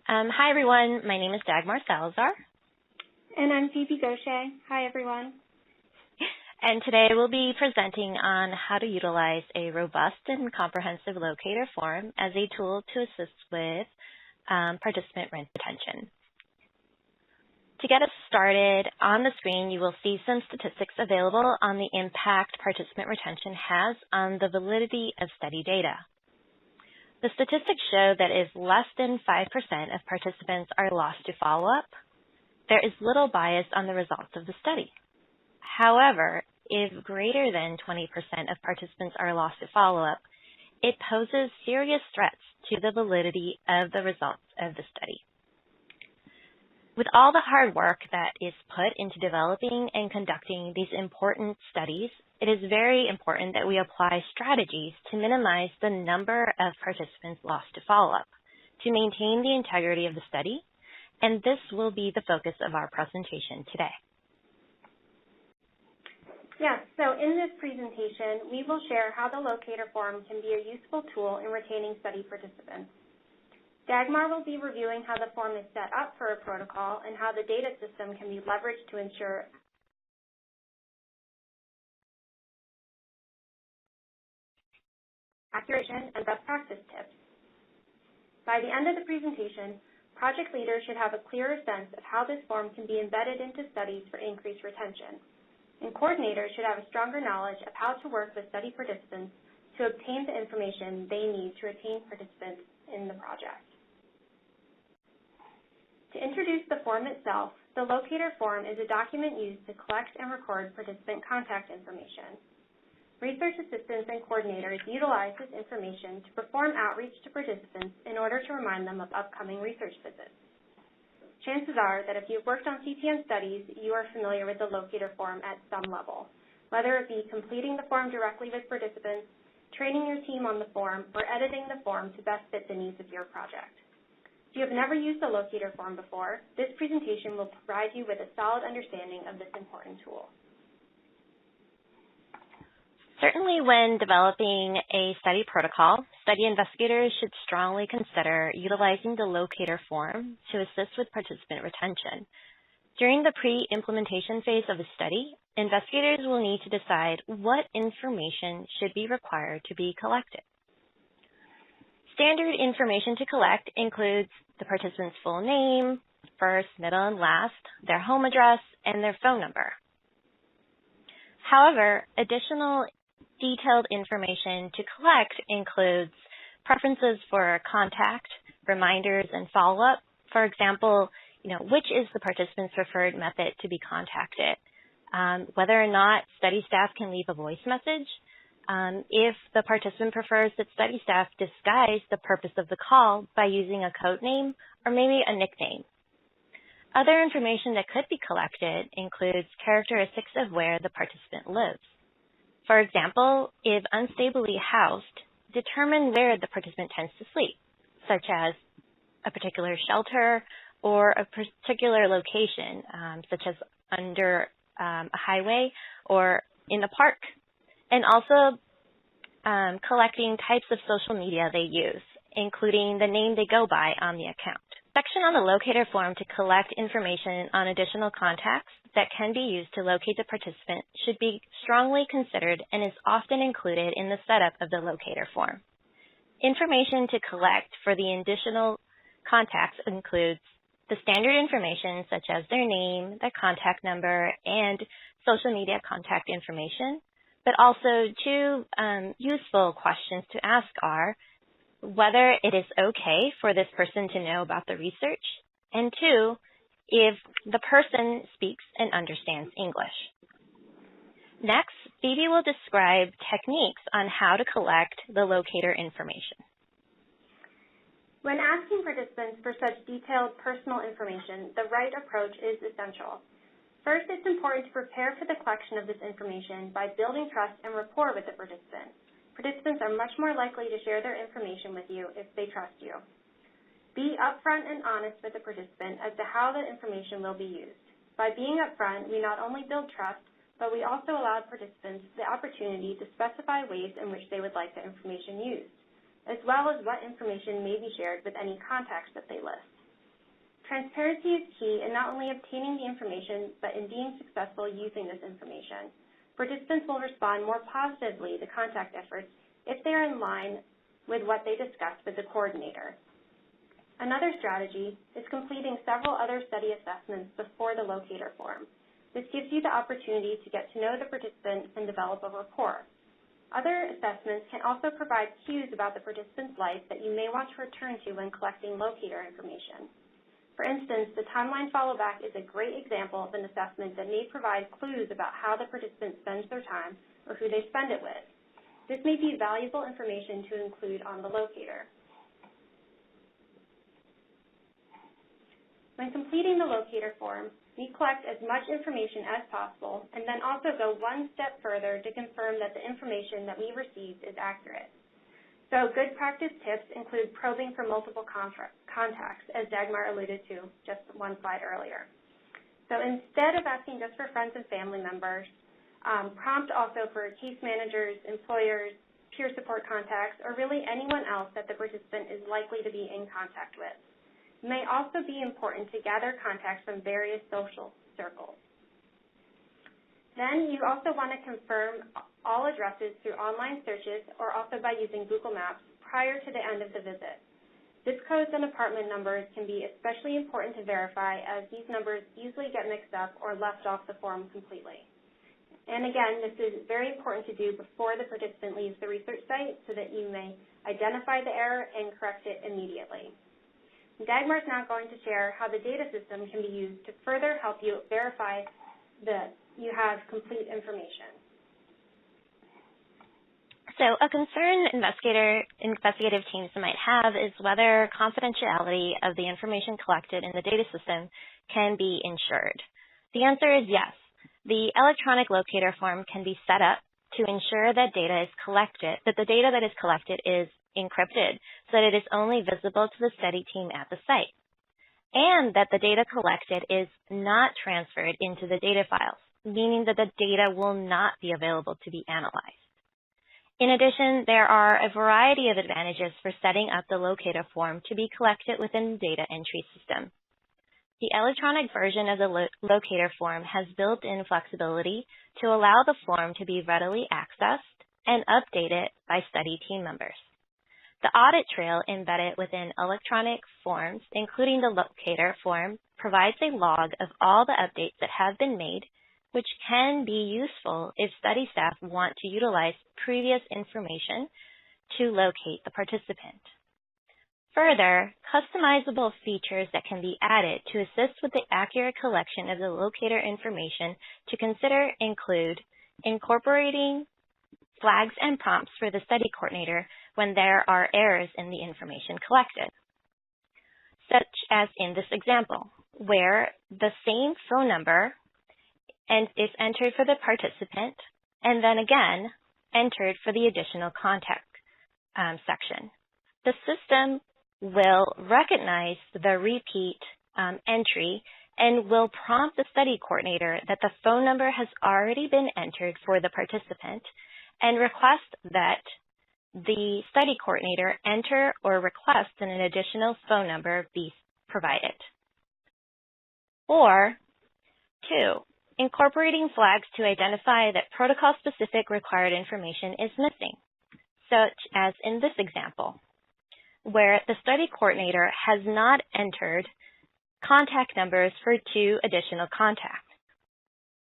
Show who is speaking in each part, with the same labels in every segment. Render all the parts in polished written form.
Speaker 1: Hi, everyone. My name is Dagmar Salazar.
Speaker 2: And I'm Phoebe Gaucher. Hi, everyone.
Speaker 1: And today we'll be presenting on how to utilize a robust and comprehensive locator form as a tool to assist with participant retention. To get us started, on the screen you will see some statistics available on the impact participant retention has on the validity of study data. The statistics show that if less than 5% of participants are lost to follow-up, there is little bias on the results of the study. However, if greater than 20% of participants are lost to follow-up, it poses serious threats to the validity of the results of the study. With all the hard work that is put into developing and conducting these important studies, it is very important that we apply strategies to minimize the number of participants lost to follow-up to maintain the integrity of the study, and this will be the focus of our presentation today.
Speaker 2: Yes, so in this presentation, we will share how the locator form can be a useful tool in retaining study participants. Dagmar will be reviewing how the form is set up for a protocol and how the data system can be leveraged to ensure accuracy and best practice tips. By the end of the presentation, project leaders should have a clearer sense of how this form can be embedded into studies for increased retention, and coordinators should have a stronger knowledge of how to work with study participants to obtain the information they need to retain participants in the project. To introduce the form itself, the locator form is a document used to collect and record participant contact information. Research assistants and coordinators utilize this information to perform outreach to participants in order to remind them of upcoming research visits. Chances are that if you've worked on CTN studies, you are familiar with the locator form at some level, whether it be completing the form directly with participants, training your team on the form, or editing the form to best fit the needs of your project. If you have never used the locator form before, this presentation will provide you with a solid understanding of this important tool.
Speaker 1: Certainly when developing a study protocol, study investigators should strongly consider utilizing the locator form to assist with participant retention. During the pre-implementation phase of a study, investigators will need to decide what information should be required to be collected. Standard information to collect includes the participant's full name, first, middle, and last, their home address, and their phone number. However, additional detailed information to collect includes preferences for contact, reminders, and follow-up. For example, which is the participant's preferred method to be contacted, whether or not study staff can leave a voice message, if the participant prefers that study staff disguise the purpose of the call by using a code name or maybe a nickname. Other information that could be collected includes characteristics of where the participant lives. For example, if unstably housed, determine where the participant tends to sleep, such as a particular shelter or a particular location, such as under a highway or in a park. And also collecting types of social media they use, including the name they go by on the account. Section on the locator form to collect information on additional contacts that can be used to locate the participant should be strongly considered and is often included in the setup of the locator form. Information to collect for the additional contacts includes the standard information such as their name, their contact number, and social media contact information, but also two useful questions to ask are whether it is okay for this person to know about the research, and two, if the person speaks and understands English. Next, Phoebe will describe techniques on how to collect the locator information.
Speaker 2: When asking participants for such detailed personal information, the right approach is essential. First, it's important to prepare for the collection of this information by building trust and rapport with the participant. Participants are much more likely to share their information with you if they trust you. Be upfront and honest with the participant as to how the information will be used. By being upfront, we not only build trust, but we also allow participants the opportunity to specify ways in which they would like the information used, as well as what information may be shared with any contacts that they list. Transparency is key in not only obtaining the information, but in being successful using this information. Participants will respond more positively to contact efforts if they are in line with what they discussed with the coordinator. Another strategy is completing several other study assessments before the locator form. This gives you the opportunity to get to know the participant and develop a rapport. Other assessments can also provide cues about the participant's life that you may want to return to when collecting locator information. For instance, the timeline follow-back is a great example of an assessment that may provide clues about how the participant spends their time or who they spend it with. This may be valuable information to include on the locator. When completing the locator form, we collect as much information as possible and then also go one step further to confirm that the information that we received is accurate. So good practice tips include probing for multiple contacts, as Dagmar alluded to just one slide earlier. So instead of asking just for friends and family members, prompt also for case managers, employers, peer support contacts, or really anyone else that the participant is likely to be in contact with. It may also be important to gather contacts from various social circles. Then you also want to confirm all addresses through online searches or also by using Google Maps prior to the end of the visit. Zip codes and apartment numbers can be especially important to verify, as these numbers easily get mixed up or left off the form completely. And again, this is very important to do before the participant leaves the research site so that you may identify the error and correct it immediately. Dagmar is now going to share how the data system can be used to further help you verify that you have complete information.
Speaker 1: So a concern investigative teams might have is whether confidentiality of the information collected in the data system can be ensured. The answer is yes. The electronic locator form can be set up to ensure that the data that is collected is encrypted so that it is only visible to the study team at the site, and that the data collected is not transferred into the data files, meaning that the data will not be available to be analyzed. In addition, there are a variety of advantages for setting up the locator form to be collected within the data entry system. The electronic version of the locator form has built-in flexibility to allow the form to be readily accessed and updated by study team members. The audit trail embedded within electronic forms, including the locator form, provides a log of all the updates that have been made, which can be useful if study staff want to utilize previous information to locate the participant. Further, customizable features that can be added to assist with the accurate collection of the locator information to consider include incorporating flags and prompts for the study coordinator when there are errors in the information collected, such as in this example, where the same phone number is entered for the participant and then again entered for the additional contact section. The system will recognize the repeat entry and will prompt the study coordinator that the phone number has already been entered for the participant and request that the study coordinator enter or request that an additional phone number be provided. Or 2, incorporating flags to identify that protocol-specific required information is missing, such as in this example, where the study coordinator has not entered contact numbers for 2 additional contacts.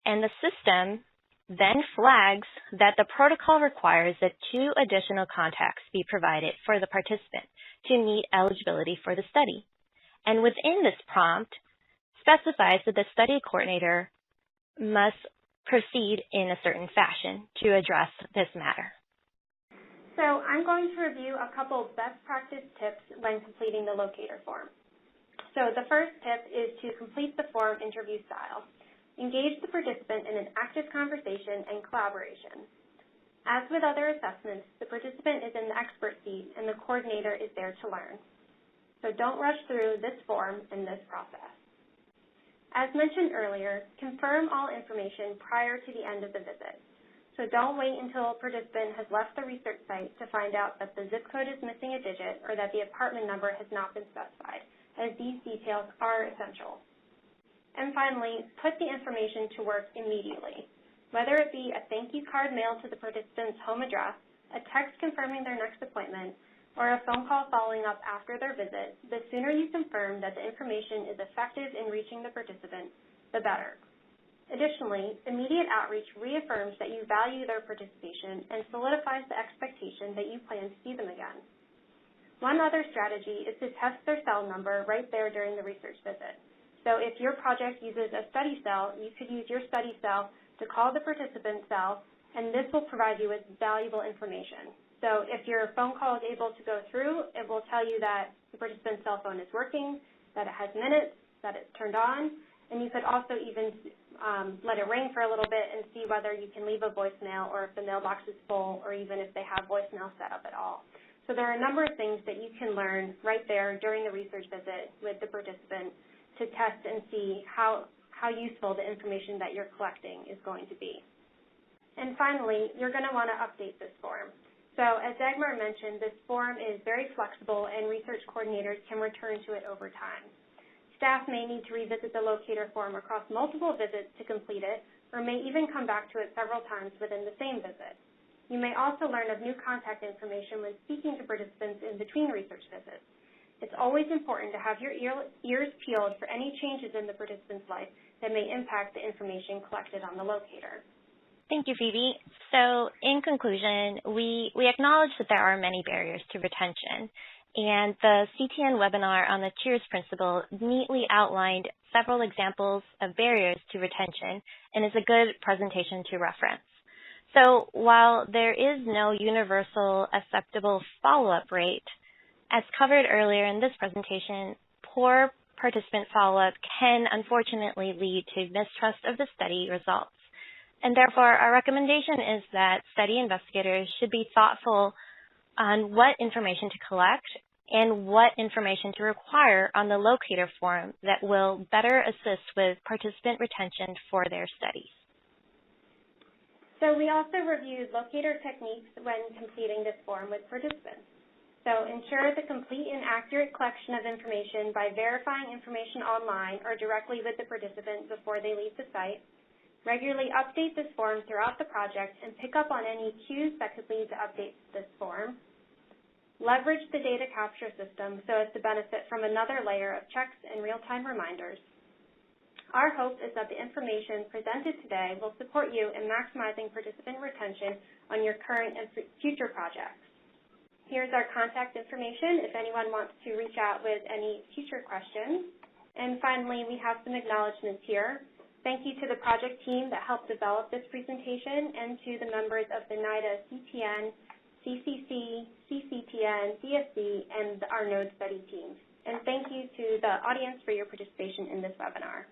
Speaker 1: And the system then flags that the protocol requires that 2 additional contacts be provided for the participant to meet eligibility for the study. And within this prompt, specifies that the study coordinator must proceed in a certain fashion to address this matter.
Speaker 2: So I'm going to review a couple best practice tips when completing the locator form. So the first tip is to complete the form interview style. Engage the participant in an active conversation and collaboration. As with other assessments, the participant is in the expert seat and the coordinator is there to learn. So don't rush through this form and this process. As mentioned earlier, confirm all information prior to the end of the visit. So don't wait until a participant has left the research site to find out that the zip code is missing a digit or that the apartment number has not been specified, as these details are essential. And finally, put the information to work immediately. Whether it be a thank you card mailed to the participant's home address, a text confirming their next appointment, or a phone call following up after their visit, the sooner you confirm that the information is effective in reaching the participant, the better. Additionally, immediate outreach reaffirms that you value their participation and solidifies the expectation that you plan to see them again. One other strategy is to test their cell number right there during the research visit. So if your project uses a study cell, you could use your study cell to call the participant cell, and this will provide you with valuable information. So if your phone call is able to go through, it will tell you that the participant's cell phone is working, that it has minutes, that it's turned on, and you could also even let it ring for a little bit and see whether you can leave a voicemail or if the mailbox is full or even if they have voicemail set up at all. So there are a number of things that you can learn right there during the research visit with the participant to test and see how useful the information that you're collecting is going to be. And finally, you're going to want to update this form. So as Dagmar mentioned, this form is very flexible and research coordinators can return to it over time. Staff may need to revisit the locator form across multiple visits to complete it, or may even come back to it several times within the same visit. You may also learn of new contact information when speaking to participants in between research visits. It's always important to have your ears peeled for any changes in the participant's life that may impact the information collected on the locator.
Speaker 1: Thank you, Phoebe. So in conclusion, we acknowledge that there are many barriers to retention, and the CTN webinar on the Cheers principle neatly outlined several examples of barriers to retention and is a good presentation to reference. So while there is no universal acceptable follow-up rate, as covered earlier in this presentation, poor participant follow-up can unfortunately lead to mistrust of the study results. And therefore, our recommendation is that study investigators should be thoughtful on what information to collect and what information to require on the locator form that will better assist with participant retention for their studies.
Speaker 2: So we also reviewed locator techniques when completing this form with participants. So ensure the complete and accurate collection of information by verifying information online or directly with the participant before they leave the site. Regularly update this form throughout the project and pick up on any cues that could lead to updates to this form. Leverage the data capture system so as to benefit from another layer of checks and real-time reminders. Our hope is that the information presented today will support you in maximizing participant retention on your current and future projects. Here's our contact information if anyone wants to reach out with any future questions. And finally, we have some acknowledgments here. Thank you to the project team that helped develop this presentation and to the members of the NDAT CTN, CCC, CCTN, CSC, and our Node study teams. And thank you to the audience for your participation in this webinar.